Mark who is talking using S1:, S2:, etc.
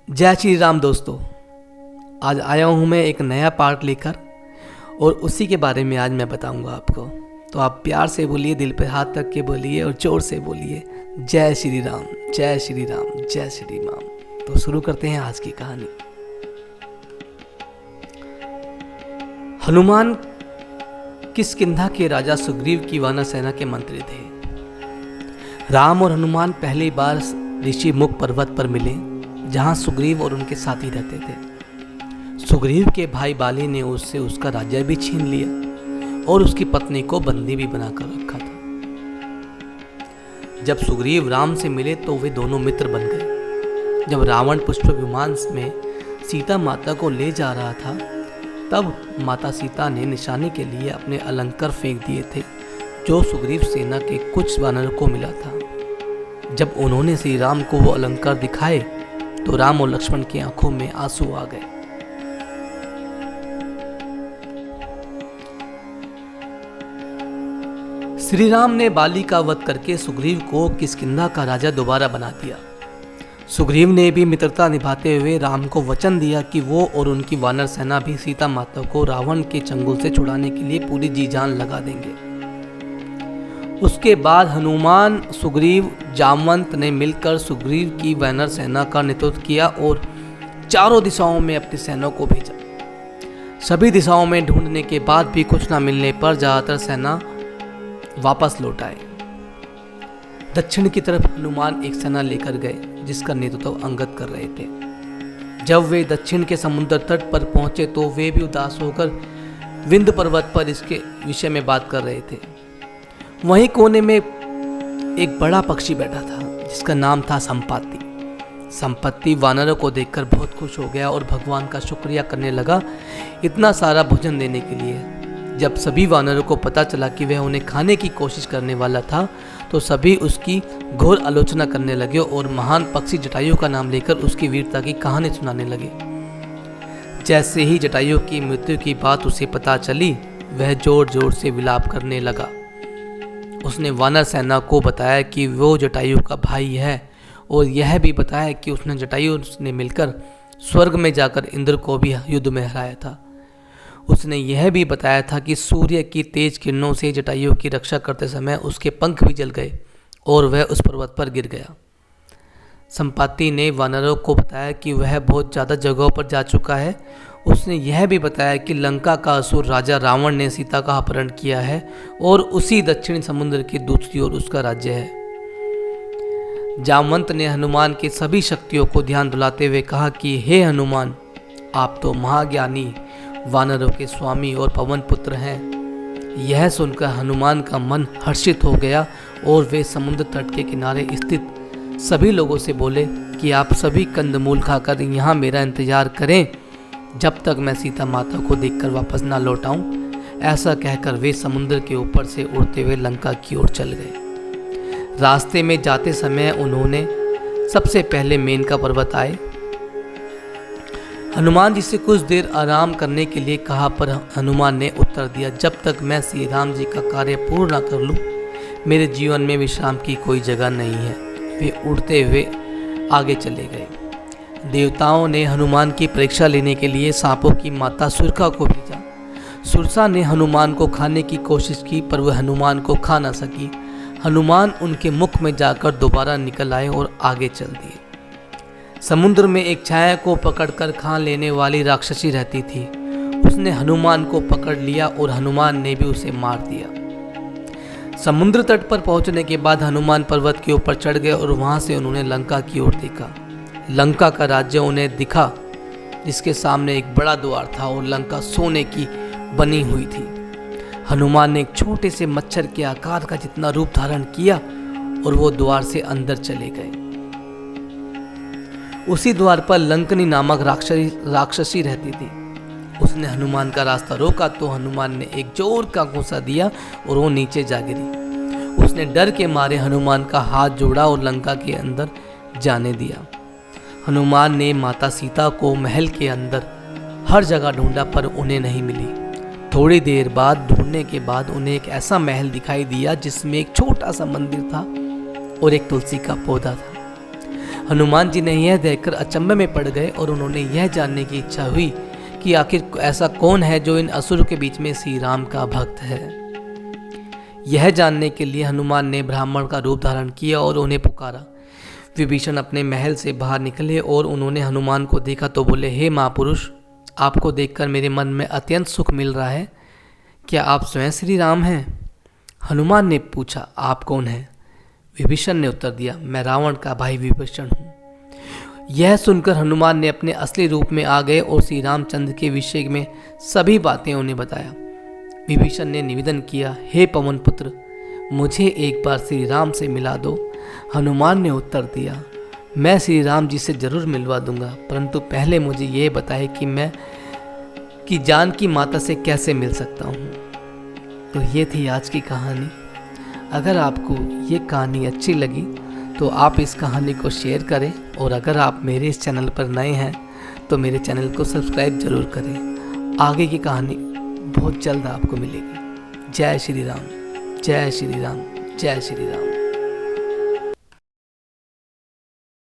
S1: जय श्री राम दोस्तों। आज आया हूँ मैं एक नया पार्ट लेकर और उसी के बारे में आज मैं बताऊँगा आपको। तो आप प्यार से बोलिए, दिल पे हाथ रख के बोलिए और जोर से बोलिए जय श्री राम, जय श्री राम, जय श्री राम। तो शुरू करते हैं आज की कहानी। हनुमान किष्किंधा के राजा सुग्रीव की वानर सेना के मंत्री थे। राम और हनुमान पहली बार ऋषि मुख पर्वत पर मिले, जहां सुग्रीव और उनके साथी रहते थे। सुग्रीव के भाई बाली ने उससे उसका राज्य भी छीन लिया और उसकी पत्नी को बंदी भी बनाकर रखा था। जब सुग्रीव राम से मिले तो वे दोनों मित्र बन गए। जब रावण पुष्प विमान में सीता माता को ले जा रहा था, तब माता सीता ने निशाने के लिए अपने अलंकार फेंक दिए थे, जो सुग्रीव सेना के कुछ वानरों को मिला था। जब उन्होंने श्री राम को वो अलंकार दिखाए तो राम और लक्ष्मण की आंखों में आंसू आ गए। श्री राम ने बाली का वध करके सुग्रीव को किष्किंधा का राजा दोबारा बना दिया। सुग्रीव ने भी मित्रता निभाते हुए राम को वचन दिया कि वो और उनकी वानर सेना भी सीता माता को रावण के चंगुल से छुड़ाने के लिए पूरी जी जान लगा देंगे। उसके बाद हनुमान, सुग्रीव, जामवंत ने मिलकर सुग्रीव की वानर सेना का नेतृत्व किया और चारों दिशाओं में अपनी सेना को भेजा। सभी दिशाओं में ढूंढने के बाद भी कुछ न मिलने पर ज्यादातर सेना वापस लौट आए। दक्षिण की तरफ हनुमान एक सेना लेकर गए, जिसका नेतृत्व अंगद कर रहे थे। जब वे दक्षिण के समुद्र तट पर पहुंचे तो वे भी उदास होकर विंध्य पर्वत पर इसके विषय में बात कर रहे थे। वहीं कोने में एक बड़ा पक्षी बैठा था, जिसका नाम था संपाति। संपत्ति वानरों को देखकर बहुत खुश हो गया और भगवान का शुक्रिया करने लगा इतना सारा भोजन देने के लिए। जब सभी वानरों को पता चला कि वह उन्हें खाने की कोशिश करने वाला था, तो सभी उसकी घोर आलोचना करने लगे और महान पक्षी जटायु का नाम लेकर उसकी वीरता की कहानी सुनाने लगे। जैसे ही जटायु की मृत्यु की बात उसे पता चली, वह जोर जोर से विलाप करने लगा। उसने वानर सेना को बताया कि वो जटायु का भाई है और यह भी बताया कि उसने जटायु ने मिलकर स्वर्ग में जाकर इंद्र को भी युद्ध में हराया था। उसने यह भी बताया था कि सूर्य की तेज किरणों से जटायु की रक्षा करते समय उसके पंख भी जल गए और वह उस पर्वत पर गिर गया। संपाति ने वानरों को बताया कि वह बहुत ज़्यादा जगहों पर जा चुका है। उसने यह भी बताया कि लंका का असुर राजा रावण ने सीता का अपहरण किया है और उसी दक्षिणी समुद्र की दूसरी ओर उसका राज्य है। जामवंत ने हनुमान की सभी शक्तियों को ध्यान दिलाते हुए कहा कि हे हनुमान, आप तो महाज्ञानी, वानरों के स्वामी और पवन पुत्र हैं। यह सुनकर हनुमान का मन हर्षित हो गया और वे समुद्र तट के किनारे स्थित सभी लोगों से बोले कि आप सभी कंदमूल खाकर यहाँ मेरा इंतजार करें, जब तक मैं सीता माता को देखकर वापस ना लौट आऊं। ऐसा कहकर वे समुद्र के ऊपर से उड़ते हुए लंका की ओर चल गए। रास्ते में जाते समय उन्होंने सबसे पहले मेनका पर्वत आए। हनुमान जी से कुछ देर आराम करने के लिए कहा, पर हनुमान ने उत्तर दिया, जब तक मैं श्री राम जी का कार्य पूर्ण न कर लूं, मेरे जीवन में विश्राम की कोई जगह नहीं है। वे उड़ते हुए आगे चले गए। देवताओं ने हनुमान की परीक्षा लेने के लिए सांपों की माता सुरखा को भेजा। सुरसा ने हनुमान को खाने की कोशिश की, पर वह हनुमान को खा न सकी। हनुमान उनके मुख में जाकर दोबारा निकल आए और आगे चल दिए। समुद्र में एक छाया को पकड़कर खा लेने वाली राक्षसी रहती थी। उसने हनुमान को पकड़ लिया और हनुमान ने भी उसे मार दिया। समुद्र तट पर पहुंचने के बाद हनुमान पर्वत के ऊपर चढ़ गए और वहां से उन्होंने लंका की ओर देखा। लंका का राज्य उन्हें दिखा, जिसके सामने एक बड़ा द्वार था और लंका सोने की बनी हुई थी। हनुमान ने एक छोटे से मच्छर के आकार का जितना रूप धारण किया और वो द्वार से अंदर चले गए। उसी द्वार पर लंकनी नामक राक्षसी रहती थी। उसने हनुमान का रास्ता रोका तो हनुमान ने एक जोर का घूंसा दिया और वो नीचे जा गिरी। उसने डर के मारे हनुमान का हाथ जोड़ा और लंका के अंदर जाने दिया। हनुमान ने माता सीता को महल के अंदर हर जगह ढूंढा, पर उन्हें नहीं मिली। थोड़ी देर बाद ढूंढने के बाद उन्हें एक ऐसा महल दिखाई दिया जिसमें एक छोटा सा मंदिर था और एक तुलसी का पौधा था। हनुमान जी ने यह देखकर अचंभे में पड़ गए और उन्होंने यह जानने की इच्छा हुई कि आखिर ऐसा कौन है जो इन असुरों के बीच में श्री राम का भक्त है। यह जानने के लिए हनुमान ने ब्राह्मण का रूप धारण किया और उन्हें पुकारा। विभीषण अपने महल से बाहर निकले और उन्होंने हनुमान को देखा तो बोले, हे महापुरुष, आपको देखकर मेरे मन में अत्यंत सुख मिल रहा है। क्या आप स्वयं श्री राम हैं? हनुमान ने पूछा, आप कौन हैं? विभीषण ने उत्तर दिया, मैं रावण का भाई विभीषण हूँ। यह सुनकर हनुमान ने अपने असली रूप में आ गए और श्री रामचंद्र के विषय में सभी बातें उन्हें बताया। विभीषण ने निवेदन किया, हे पवन पुत्र, मुझे एक बार श्री राम से मिला दो। हनुमान ने उत्तर दिया, मैं श्री राम जी से जरूर मिलवा दूंगा, परंतु पहले मुझे ये बताए कि मैं जानकी माता से कैसे मिल सकता हूँ। तो ये थी आज की कहानी। अगर आपको ये कहानी अच्छी लगी तो आप इस कहानी को शेयर करें, और अगर आप मेरे इस चैनल पर नए हैं तो मेरे चैनल को सब्सक्राइब जरूर करें। आगे की कहानी बहुत जल्द आपको मिलेगी। जय श्री राम, जय श्री राम, जय श्री राम।